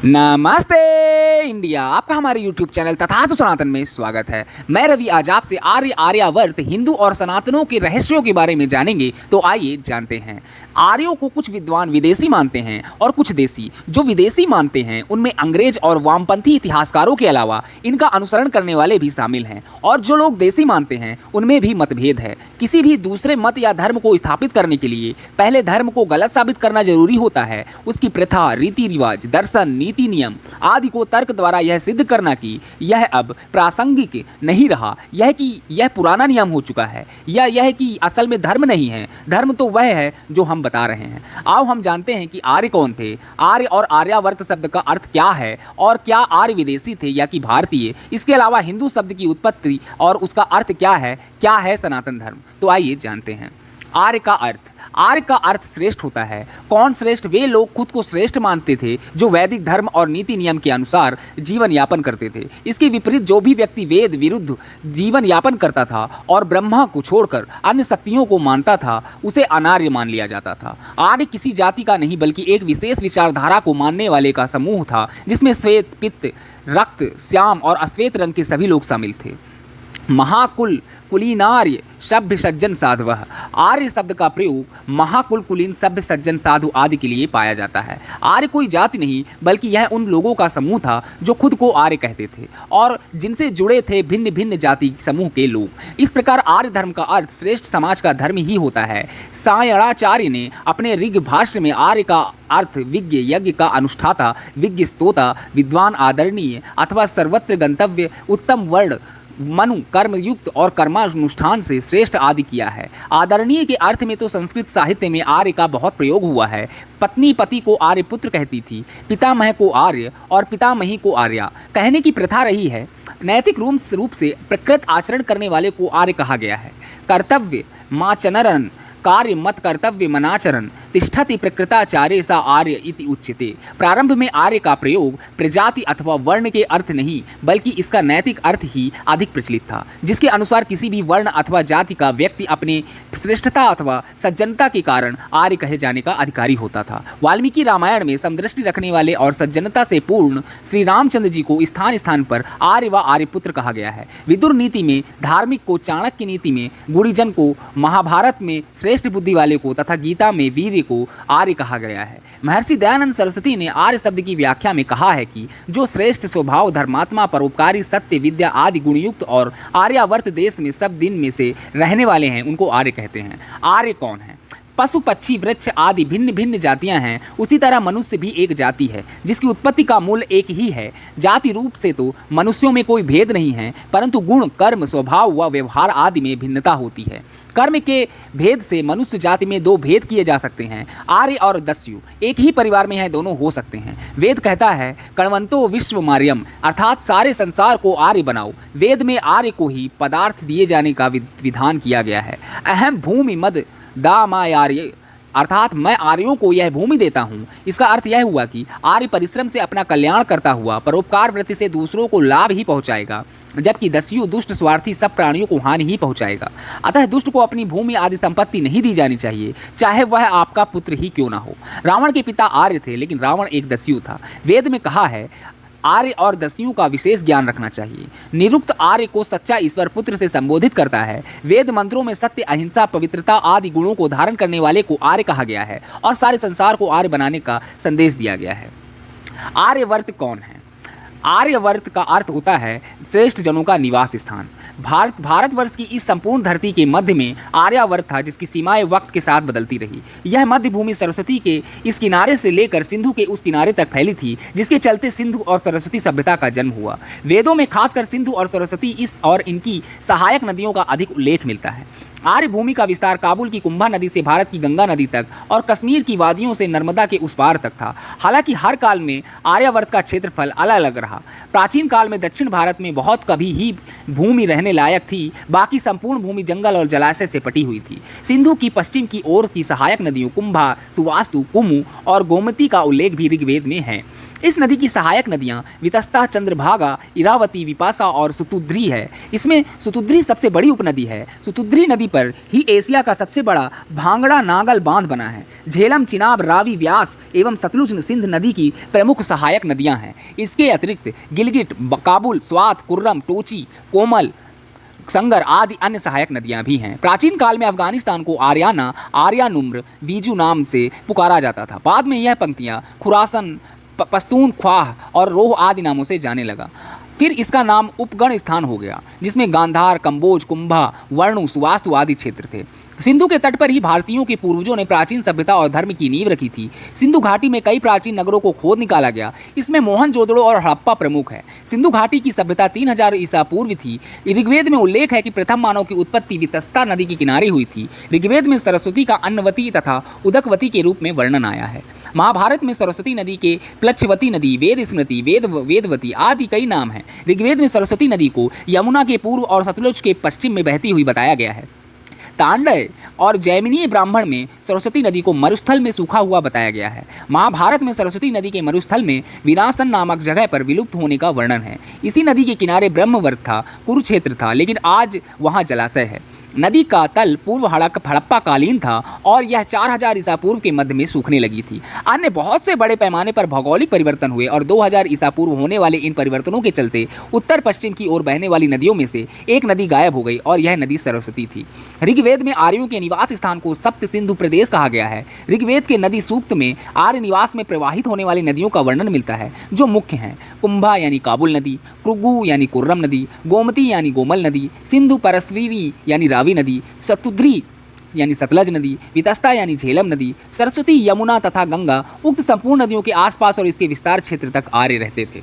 नमस्ते इंडिया, आपका हमारे YouTube चैनल तथास्तु सनातन में स्वागत है। मैं रवि आज आपसे आर्यावर्त हिंदू और सनातनों के रहस्यों के बारे में जानेंगे। तो आइए जानते हैं। आर्यों को कुछ विद्वान विदेशी मानते हैं और कुछ देसी। जो विदेशी मानते हैं उनमें अंग्रेज और वामपंथी इतिहासकारों के अलावा इनका अनुसरण करने वाले भी शामिल हैं, और जो लोग देसी मानते हैं उनमें भी मतभेद है। किसी भी दूसरे मत या धर्म को स्थापित करने के लिए पहले धर्म को गलत साबित करना जरूरी होता है। उसकी प्रथा, रीति रिवाज, दर्शन, नीति नियम आदि को तर्क द्वारा यह सिद्ध करना कि यह अब प्रासंगिक नहीं रहा, यह कि यह पुराना नियम हो चुका है, या यह कि असल में धर्म नहीं है। धर्म तो वह है जो हम बता रहे हैं। आओ हम जानते हैं कि आर्य कौन थे, आर्य और आर्यावर्त शब्द का अर्थ क्या है, और क्या आर्य विदेशी थे या कि भारतीय। इसके अलावा हिंदू शब्द की उत्पत्ति और उसका अर्थ क्या है सनातन धर्म। तो आइए जानते हैं। आर्य का अर्थ, आर्य का अर्थ श्रेष्ठ होता है। कौन श्रेष्ठ? वे लोग खुद को श्रेष्ठ मानते थे जो वैदिक धर्म और नीति नियम के अनुसार जीवन यापन करते थे। इसके विपरीत जो भी व्यक्ति वेद विरुद्ध जीवन यापन करता था और ब्रह्मा को छोड़कर अन्य शक्तियों को मानता था, उसे अनार्य मान लिया जाता था। आर्य किसी जाति का नहीं बल्कि एक विशेष विचारधारा को मानने वाले का समूह था, जिसमें श्वेत, पित्त, रक्त, श्याम और अश्वेत रंग के सभी लोग शामिल थे। महाकुल, कुलीनार्य, सभ्य, सज्जन, साधवः। आर्य शब्द का प्रयोग महाकुल, कुलीन, सभ्य, सज्जन, साधु आदि के लिए पाया जाता है। आर्य कोई जाति नहीं बल्कि यह उन लोगों का समूह था जो खुद को आर्य कहते थे और जिनसे जुड़े थे भिन्न भिन्न जाति समूह के लोग। इस प्रकार आर्य धर्म का अर्थ श्रेष्ठ समाज का धर्म ही होता है। सायणाचार्य ने अपने ऋग भाष्य में आर्य का अर्थ विज्ञ, यज्ञ का अनुष्ठाता, विज्ञ स्तोता, विद्वान, आदरणीय अथवा सर्वत्र गंतव्य, उत्तम वर्ण, मनु, कर्मयुक्त और कर्मानुष्ठान से श्रेष्ठ आदि किया है। आदरणीय के अर्थ में तो संस्कृत साहित्य में आर्य का बहुत प्रयोग हुआ है। पत्नी पति को आर्य पुत्र कहती थी, पितामह को आर्य और पितामही को आर्या कहने की प्रथा रही है। नैतिक रूप से प्रकृत आचरण करने वाले को आर्य कहा गया है। कर्तव्य माचनरन, कार्य मत कर्तव्य मनाचरण, तिष्ठति प्रकृताचार्य सा आर्य इति उच्यते। प्रारंभ में आर्य का प्रयोग प्रजाति अथवा वर्ण के अर्थ नहीं बल्कि इसका नैतिक अर्थ ही अधिक प्रचलित था, जिसके अनुसार किसी भी वर्ण अथवा जाति का व्यक्ति अपने श्रेष्ठता अथवा सज्जनता के कारण आर्य कहे जाने का अधिकारी होता था। वाल्मीकि रामायण में समदृष्टि रखने वाले और सज्जनता से पूर्ण श्री रामचंद्र जी को स्थान स्थान पर आर्य व आर्यपुत्र कहा गया है। विदुर नीति में धार्मिक को, चाणक्य नीति में गुणीजन को, महाभारत में श्रेष्ठ बुद्धि वाले को तथा गीता में वीर को आर्य कहा गया है। महर्षि दयानंद सरस्वती ने आर्य शब्द की व्याख्या में कहा है कि जो श्रेष्ठ स्वभाव, धर्मात्मा, परोपकारी, सत्य, विद्या आदि गुणयुक्त और आर्यावर्त देश में सब दिन में से रहने वाले हैं, उनको आर्य कहते हैं। आर्य कौन है? पशु, पक्षी, वृक्ष आदि भिन्न भिन्न जातियां हैं, उसी तरह मनुष्य भी एक जाति है जिसकी उत्पत्ति का मूल एक ही है। जाति रूप से तो मनुष्यों में कोई भेद नहीं है, परंतु गुण, कर्म, स्वभाव व व्यवहार आदि में भिन्नता होती है। कर्म के भेद से मनुष्य जाति में दो भेद किए जा सकते हैं, आर्य और दस्यु। एक ही परिवार में यह दोनों हो सकते हैं। वेद कहता है कण्वन्तो विश्व मार्यम, अर्थात सारे संसार को आर्य बनाओ। वेद में आर्य को ही पदार्थ दिए जाने का विधान किया गया है। अहम भूमि मद दामायार्य, अर्थात मैं आर्यों को यह भूमि देता हूँ। इसका अर्थ यह हुआ कि आर्य परिश्रम से अपना कल्याण करता हुआ परोपकार वृत्ति से दूसरों को लाभ ही पहुँचाएगा, जबकि दस्यु दुष्ट स्वार्थी सब प्राणियों को हानि ही पहुँचाएगा। अतः दुष्ट को अपनी भूमि आदि संपत्ति नहीं दी जानी चाहिए, चाहे वह आपका पुत्र ही क्यों ना हो। रावण के पिता आर्य थे, लेकिन रावण एक दस्यु था। वेद में कहा है आर्य और दस्युओं का विशेष ज्ञान रखना चाहिए। निरुक्त आर्य को सच्चा ईश्वर पुत्र से संबोधित करता है। वेद मंत्रों में सत्य, अहिंसा, पवित्रता आदि गुणों को धारण करने वाले को आर्य कहा गया है और सारे संसार को आर्य बनाने का संदेश दिया गया है। आर्यवर्त कौन है? आर्यवर्त का अर्थ होता है श्रेष्ठ जनों का निवास स्थान। भारतवर्ष की इस संपूर्ण धरती के मध्य में आर्यावर्त था, जिसकी सीमाएं वक्त के साथ बदलती रही। यह मध्य भूमि सरस्वती के इस किनारे से लेकर सिंधु के उस किनारे तक फैली थी, जिसके चलते सिंधु और सरस्वती सभ्यता का जन्म हुआ। वेदों में खासकर सिंधु और सरस्वती इस और इनकी सहायक नदियों का अधिक उल्लेख मिलता है। आर्य भूमि का विस्तार काबुल की कुंभा नदी से भारत की गंगा नदी तक और कश्मीर की वादियों से नर्मदा के उस पार तक था। हालांकि हर काल में आर्यावर्त का क्षेत्रफल अलग अलग रहा। प्राचीन काल में दक्षिण भारत में बहुत कभी ही भूमि रहने लायक थी, बाकी संपूर्ण भूमि जंगल और जलाशय से पटी हुई थी। सिंधु की पश्चिम की ओर की सहायक नदियों कुंभा, सुवास्तु, कुमु और गोमती का उल्लेख भी ऋग्वेद में है। इस नदी की सहायक नदियाँ वितस्ता, चंद्रभागा, इरावती, विपासा और सुतुद्री है। इसमें सुतुद्री सबसे बड़ी उपनदी है। सुतुद्री नदी पर ही एशिया का सबसे बड़ा भांगड़ा नागल बांध बना है। झेलम, चिनाब, रावी, व्यास एवं सतलुज सिंध नदी की प्रमुख सहायक नदियाँ हैं। इसके अतिरिक्त गिलगिट, काबुल, स्वात, कुर्रम, टोची, कोमल, संगर आदि अन्य सहायक नदियां भी हैं। प्राचीन काल में अफगानिस्तान को आर्याना, आर्यानुम्र, बीजू नाम से पुकारा जाता था। बाद में यह पंक्तियां खुरासन, पश्तून ख्वाह और रोह आदि नामों से जाने लगा। फिर इसका नाम उपगण स्थान हो गया, जिसमें गांधार, कंबोज, कुंभा, वर्णु, सुवास्तु आदि क्षेत्र थे। सिंधु के तट पर ही भारतीयों के पूर्वजों ने प्राचीन सभ्यता और धर्म की नींव रखी थी। सिंधु घाटी में कई प्राचीन नगरों को खोद निकाला गया। इसमें मोहनजोदड़ो और हड़प्पा प्रमुख है। सिंधु घाटी की सभ्यता 3000 ईसा पूर्व थी। ऋग्वेद में उल्लेख है कि प्रथम मानव की उत्पत्ति वितस्ता नदी के किनारे हुई थी। ऋग्वेद में सरस्वती का अन्नवती तथा उदकवती के रूप में वर्णन आया है। महाभारत में सरस्वती नदी के प्लच्छवती नदी, वेद स्मृति, वेदवती आदि कई नाम हैं। ऋग्वेद में सरस्वती नदी को यमुना के पूर्व और सतलुज के पश्चिम में बहती हुई बताया गया है। तांडय और जैमिनीय ब्राह्मण में सरस्वती नदी को मरुस्थल में सूखा हुआ बताया गया है। महाभारत में सरस्वती नदी के मरुस्थल में विनाशन नामक जगह पर विलुप्त होने का वर्णन है। इसी नदी के किनारे ब्रह्मवर्त था, कुरुक्षेत्र था, लेकिन आज वहाँ जलाशय है। नदी का तल पूर्व हड़प्पा कालीन था और यह 4000 ईसा पूर्व के मध्य में सूखने लगी थी। अन्य बहुत से बड़े पैमाने पर भौगोलिक परिवर्तन हुए और 2000 ईसा पूर्व होने वाले इन परिवर्तनों के चलते उत्तर पश्चिम की ओर बहने वाली नदियों में से एक नदी गायब हो गई और यह नदी सरस्वती थी। ऋग्वेद में आर्यों के निवास स्थान को सप्त सिंधु प्रदेश कहा गया है। ऋग्वेद के नदी सूक्त में आर्य निवास में प्रवाहित होने वाली नदियों का वर्णन मिलता है, जो मुख्य हैं कुंभा यानी काबुल नदी, कृगु यानी कुर्रम नदी, गोमती यानी गोमल नदी, सिंधु परस्वीरी यानी रावी नदी, सतुद्री यानी सतलज नदी, वितस्ता यानी झेलम नदी, सरस्वती, यमुना तथा गंगा। उक्त संपूर्ण नदियों के आसपास और इसके विस्तार क्षेत्र तक आर्य रहते थे।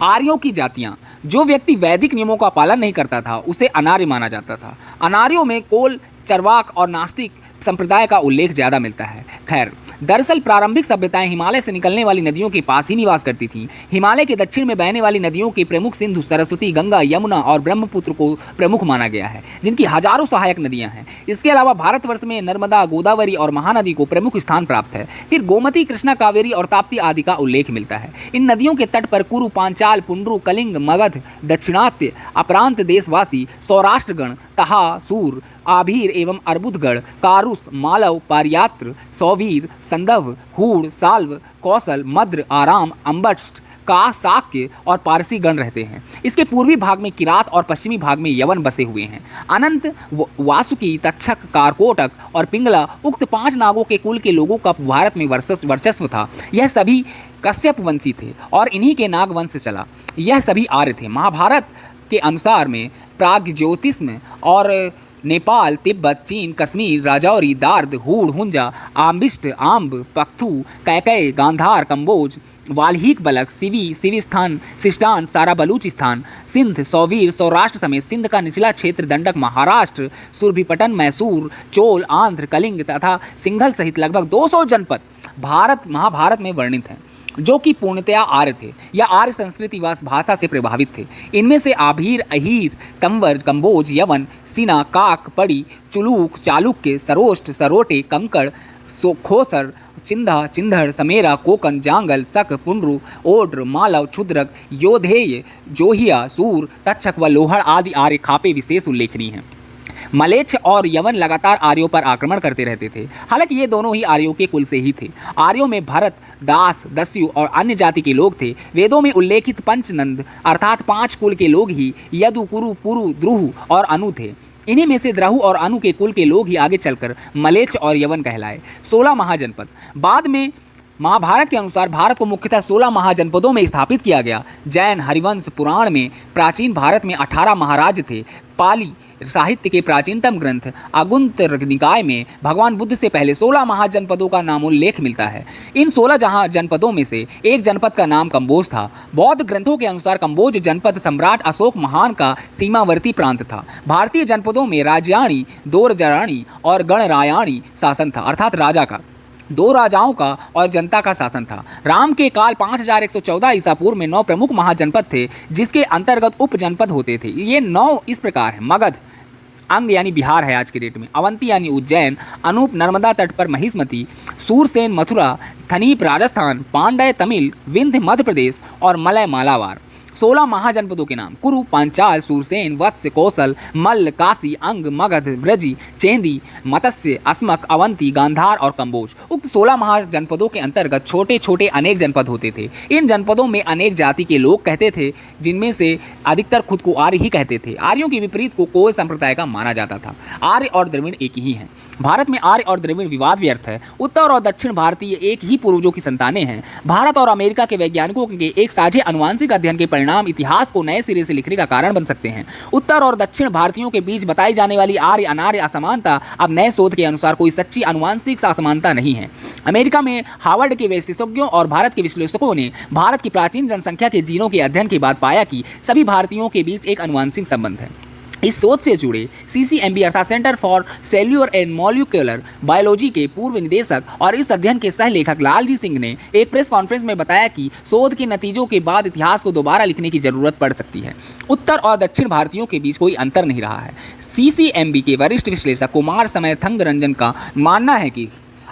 आर्यों की जातियां। जो व्यक्ति वैदिक नियमों का पालन नहीं करता था उसे अनार्य माना जाता था। अनार्यों में कोल, चरवाक और नास्तिक संप्रदाय का उल्लेख ज़्यादा मिलता है। खैर, दरअसल प्रारंभिक सभ्यताएं हिमालय से निकलने वाली नदियों के पास ही निवास करती थीं। हिमालय के दक्षिण में बहने वाली नदियों के प्रमुख सिंधु, सरस्वती, गंगा, यमुना और ब्रह्मपुत्र को प्रमुख माना गया है, जिनकी हजारों सहायक नदियां हैं। इसके अलावा भारतवर्ष में नर्मदा, गोदावरी और महानदी को प्रमुख स्थान प्राप्त है। फिर गोमती, कृष्णा, कावेरी और ताप्ती आदि का उल्लेख मिलता है। इन नदियों के तट पर कुरु, पांचाल, पुंड्रु, कलिंग, मगध, दक्षिणात्य, अपरांत देशवासी, सौराष्ट्रगण, तहा, सूर, आभीर एवं अर्बुदगढ़, कारुस, मालव, पारियात्र, सौवीर, संदव, हूड़, साल्व, कौशल, मद्र, आराम, अम्बष्ट, का, साक्य और पारसी गण रहते हैं। इसके पूर्वी भाग में किरात और पश्चिमी भाग में यवन बसे हुए हैं। अनंत, वासुकी, तक्षक, कारकोटक और पिंगला उक्त 5 नागों के कुल के लोगों का भारत में वर्चस्व था। यह सभी कश्यप वंशी थे और इन्हीं के नाग वंश से चला। यह सभी आर्य थे। महाभारत के अनुसार में प्राग ज्योतिष्म और नेपाल, तिब्बत, चीन, कश्मीर, राजौरी, दार्द, हूड़, हुंजा, आम्बिष्ट, आम्ब, पख्तू, कैकय, गांधार, कंबोज, वाल्हीक बलक, सिविस्थान, सिस्टान, सारा बलूचिस्तान, सिंध, सौवीर, सौराष्ट्र समेत सिंध का निचला क्षेत्र, दंडक, महाराष्ट्र, सुरभिपटन, मैसूर, चोल, आंध्र, कलिंग तथा सिंघल सहित लगभग 200 जनपद महाभारत में वर्णित हैं, जो कि पूर्णतया आर्य थे या आर्य संस्कृति व भाषा से प्रभावित थे। इनमें से आभीर, अहीर, कंवर, कंबोज, यवन, सीना, काक, पड़ी, चुलूक, चालुक्य, सरोष्ट, सरोटे, कंकड़, खोसर, चिंधा, चिंधड़, समेरा, कोकन, जांगल, शक, पुंड्रु, ओड्र, मालव, क्षुद्रक, योधेय, जोहिया, सूर, तक्षक व लोहड़ आदि आर्य खापे विशेष उल्लेखनीय हैं। मलेच्छ और यवन लगातार आर्यों पर आक्रमण करते रहते थे। हालांकि ये दोनों ही आर्यों के कुल से ही थे। आर्यों में भरत, दास, दस्यु और अन्य जाति के लोग थे। वेदों में उल्लेखित पंचनंद अर्थात 5 कुल के लोग ही यदु, कुरु, पुरु, द्रुहु और अनु थे। इन्हीं में से द्रहु और अनु के कुल के लोग ही आगे चलकर मलेच्छ और यवन कहलाए। 16 महाजनपद। बाद में महाभारत के अनुसार भारत को मुख्यतः 16 महाजनपदों में स्थापित किया गया। जैन हरिवंश पुराण में प्राचीन भारत में 18 महाराज थे। पाली साहित्य के प्राचीनतम ग्रंथ आगुंतर निकाय में भगवान बुद्ध से पहले 16 महाजनपदों का नामोल्लेख मिलता है। इन 16 जनपदों में से एक जनपद का नाम कंबोज था। बौद्ध ग्रंथों के अनुसार कंबोज जनपद सम्राट अशोक महान का सीमावर्ती प्रांत था। भारतीय जनपदों में राज्याणी, दोरजराणी और गणरायाणी शासन था, अर्थात राजा का, 2 राजाओं का और जनता का शासन था। राम के काल 5114 ईसा पूर्व में 9 प्रमुख महाजनपद थे, जिसके अंतर्गत उप जनपद होते थे। ये 9 इस प्रकार हैं: मगध, अंग यानी बिहार है आज के डेट में, अवंती यानी उज्जैन, अनूप नर्मदा तट पर महिष्मती, सूरसेन मथुरा, थनीप राजस्थान, पांड्य तमिल, विंध्य मध्य प्रदेश और मलय मालाबार। 16 महाजनपदों के नाम कुरु, पांचाल, सूरसेन, वत्स, कौशल, मल्ल, काशी, अंग, मगध, व्रजी, चेंदी, मत्स्य, अस्मक, अवंती, गांधार और कंबोज। उक्त 16 महाजनपदों के अंतर्गत छोटे छोटे अनेक जनपद होते थे। इन जनपदों में अनेक जाति के लोग कहते थे, जिनमें से अधिकतर खुद को आर्य ही कहते थे। आर्यों के विपरीत को कोल संप्रदाय का माना जाता था। आर्य और द्रविड़ एक ही हैं। भारत में आर्य और द्रविड़ विवाद व्यर्थ है। उत्तर और दक्षिण भारतीय एक ही पूर्वजों की संतानें हैं। भारत और अमेरिका के वैज्ञानिकों के एक साझे अनुवांशिक अध्ययन के परिणाम इतिहास को नए सिरे से लिखने का कारण बन सकते हैं। उत्तर और दक्षिण भारतीयों के बीच बताई जाने वाली आर्य अनार्य असमानता अब नए शोध के अनुसार कोई सच्ची अनुवांशिक असमानता नहीं है। अमेरिका में हार्वर्ड के विशेषज्ञों और भारत के विश्लेषकों ने भारत की प्राचीन जनसंख्या के जीनों के अध्ययन के बाद पाया कि सभी भारतीयों के बीच एक अनुवांशिक संबंध है। इस शोध से जुड़े CCMB अर्थात centre for cellular and molecular biology के पूर्व निदेशक और इस अध्ययन के सह लेखक लालजी सिंह ने एक प्रेस कॉन्फ्रेंस में बताया कि शोध के नतीजों के बाद इतिहास को दोबारा लिखने की जरूरत पड़ सकती है। उत्तर और दक्षिण भारतीयों के बीच कोई अंतर नहीं रहा है। CCMB के वरिष्ठ विश्लेषक कुमार समयथंग रंजन का मानना है कि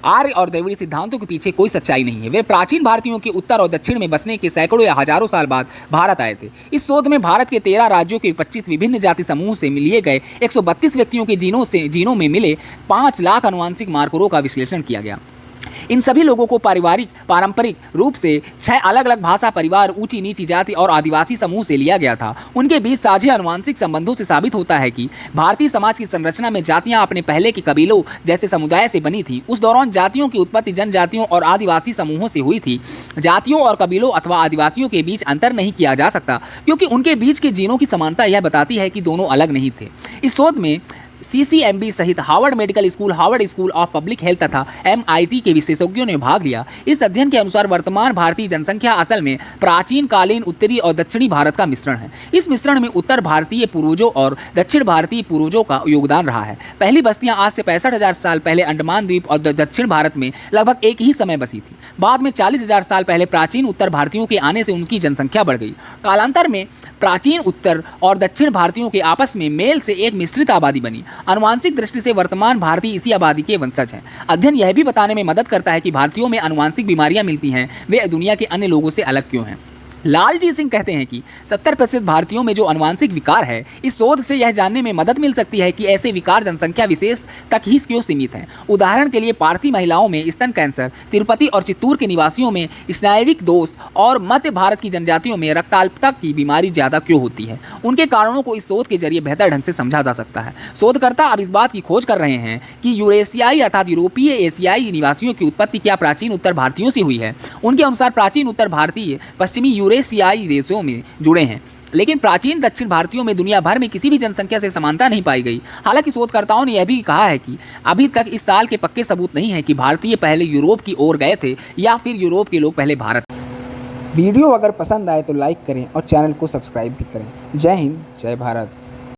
आर्य और द्रविड़ सिद्धांतों के पीछे कोई सच्चाई नहीं है। वे प्राचीन भारतीयों के उत्तर और दक्षिण में बसने के सैकड़ों या हजारों साल बाद भारत आए थे। इस शोध में भारत के 13 राज्यों के 25 विभिन्न जाति समूह से लिए गए 132 व्यक्तियों के जीनों में मिले 5 लाख अनुवांशिक मार्करों का विश्लेषण किया गया। इन सभी लोगों को पारंपरिक रूप से 6 अलग अलग भाषा परिवार, ऊंची नीची जाति और आदिवासी समूह से लिया गया था। उनके बीच साझे अनुवांशिक संबंधों से साबित होता है कि भारतीय समाज की संरचना में जातियां अपने पहले के कबीलों जैसे समुदाय से बनी थी। उस दौरान जातियों की उत्पत्ति जनजातियों और आदिवासी समूहों से हुई थी। जातियों और कबीलों अथवा आदिवासियों के बीच अंतर नहीं किया जा सकता, क्योंकि उनके बीच के जीनों की समानता यह बताती है कि दोनों अलग नहीं थे। इस शोध में CCMB सहित Harvard medical school, Harvard school of public health तथा MIT के विशेषज्ञों ने भाग लिया। इस अध्ययन के अनुसार वर्तमान भारतीय जनसंख्या असल में प्राचीन कालीन उत्तरी और दक्षिणी भारत का मिश्रण है। इस मिश्रण में उत्तर भारतीय पूर्वजों और दक्षिण भारतीय पूर्वजों का योगदान रहा है। पहली बस्तियां आज से 65,000 साल पहले अंडमान द्वीप और दक्षिण भारत में लगभग एक ही समय बसी थी। बाद में 40,000 साल पहले प्राचीन उत्तर भारतीयों के आने से उनकी जनसंख्या बढ़ गई। कालांतर में प्राचीन उत्तर और दक्षिण भारतीयों के आपस में मेल से एक मिश्रित आबादी बनी। आनुवांशिक दृष्टि से वर्तमान भारतीय इसी आबादी के वंशज हैं। अध्ययन यह भी बताने में मदद करता है कि भारतीयों में आनुवांशिक बीमारियां मिलती हैं, वे दुनिया के अन्य लोगों से अलग क्यों हैं। लालजी सिंह कहते हैं कि 70% भारतीयों में जो आनुवांशिक विकार है, इस शोध से यह जानने में मदद मिल सकती है कि ऐसे विकार जनसंख्या विशेष तक ही क्यों सीमित हैं। उदाहरण के लिए पारसी महिलाओं में स्तन कैंसर, तिरुपति और चित्तूर के निवासियों में स्नायविक दोष और मध्य भारत की जनजातियों में रक्ताल्पता की बीमारी ज़्यादा क्यों होती है। उनके कारणों को इस शोध के जरिए बेहतर ढंग से समझा जा सकता है। शोधकर्ता अब इस बात की खोज कर रहे हैं कि यूरेशियाई अर्थात यूरोपीय एशियाई निवासियों की उत्पत्ति क्या प्राचीन उत्तर भारतीयों से हुई है। उनके अनुसार प्राचीन उत्तर भारतीय पश्चिमी यूरेशियाई देशों में जुड़े हैं, लेकिन प्राचीन दक्षिण भारतीयों में दुनिया भर में किसी भी जनसंख्या से समानता नहीं पाई गई। हालांकि शोधकर्ताओं ने यह भी कहा है कि अभी तक इस साल के पक्के सबूत नहीं है कि भारतीय पहले यूरोप की ओर गए थे या फिर यूरोप के लोग पहले भारत। वीडियो अगर पसंद आए तो लाइक करें और चैनल को सब्सक्राइब भी करें। जय हिंद, जय भारत।